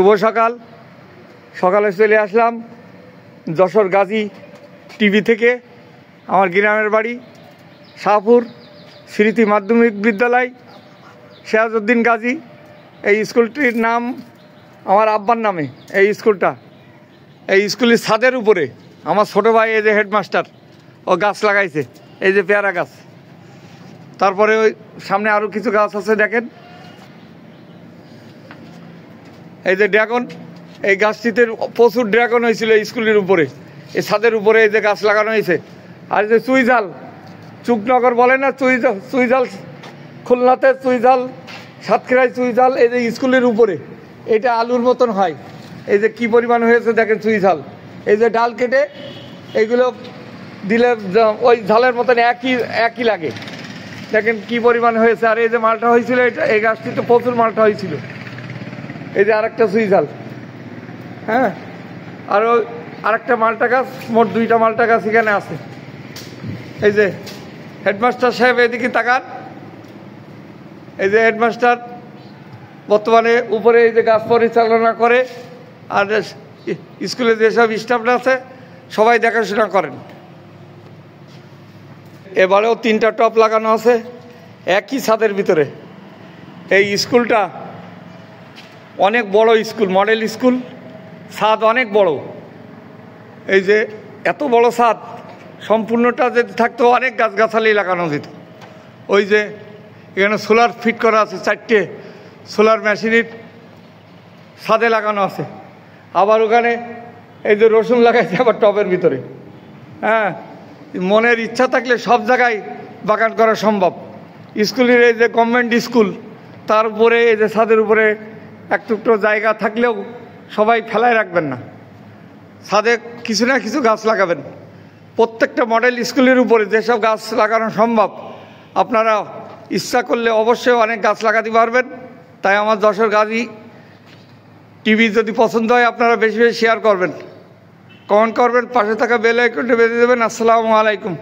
শুভ সকাল। সকালে চলে আসলাম যশোর গাজী টিভি থেকে। আমার গ্রামের বাড়ি শাহপুর স্মৃতি মাধ্যমিক বিদ্যালয়, সিরাজউদ্দিন গাজী। এই স্কুলটির নাম আমার আব্বার নামে। এই স্কুলটা, এই স্কুলের ছাদের উপরে আমার ছোটো ভাই, এই যে হেডমাস্টার, ও গাছ লাগাইছে, এই যে পেয়ারা গাছ। তারপরে ওই সামনে আরও কিছু গাছ আছে দেখেন, এই যে ড্রাগন। এই গাছটিতে প্রচুর ড্রাগন হয়েছিল এই স্কুলের উপরে, এই ছাদের উপরে এই যে গাছ লাগানো হয়েছে। আর যে চুইঝাল, চুকনগর বলে না, চুইঝাল খুলনাতে চুইঝাল, সাতক্ষীরায় চুইঝাল, এই যে স্কুলের উপরে এটা আলুর মতন হয়। এই যে কি পরিমাণ হয়েছে দেখেন চুইঝাল। এই যে ডাল কেটে এইগুলো দিলে ওই ঝালের মতন একই লাগে। দেখেন কি পরিমাণ হয়েছে। আর এই যে মালটা হয়েছিল, এটা এই গাছটিতে প্রচুর মালটা হয়েছিল। এই যে আরেকটা চুইঝাল, হ্যাঁ, আরও আরেকটা মালটা গাছ, মোট 2টা মালটা গাছ এখানে আছে। এই যে হেডমাস্টার সাহেব এদিকে তাকান। এই যে হেডমাস্টার বর্তমানে উপরে এই যে গাছ পরিচালনা করে, আর স্কুলে যেসব স্টাফরা আছে সবাই দেখাশোনা করেন। এবারেও 3টা টপ লাগানো আছে একই ছাদের ভিতরে। এই স্কুলটা অনেক বড় স্কুল, মডেল স্কুল। ছাদ অনেক বড়। এই যে এত বড় ছাদ, সম্পূর্ণটা যদি থাকতো অনেক গাছগাছালি লাগানো যেত। ওই যে এখানে সোলার ফিট করা আছে, 4টে সোলার মেশিনের ছাদে লাগানো আছে। আবার ওখানে এই যে রসুন লাগাইছে আবার টবের ভিতরে। হ্যাঁ, মনের ইচ্ছা থাকলে সব জায়গায় বাগান করা সম্ভব। স্কুলের এই যে গভর্নমেন্ট স্কুল, তার উপরে এই যে ছাদের উপরে এক টুকরো জায়গা থাকলেও সবাই ফেলায় রাখবেন না, ছাদে কিছু না কিছু গাছ লাগাবেন। প্রত্যেকটা মডেল স্কুলের উপরে যেসব গাছ লাগানো সম্ভব, আপনারা ইচ্ছা করলে অবশ্যই অনেক গাছ লাগাতে পারবেন। তাই আমার যশোর গাজী টিভি যদি পছন্দ হয় আপনারা বেশি বেশি শেয়ার করবেন, কমেন্ট করবেন, পাশে থাকা বেল আইকনটা বেঁধে দেবেন। আসসালামু আলাইকুম।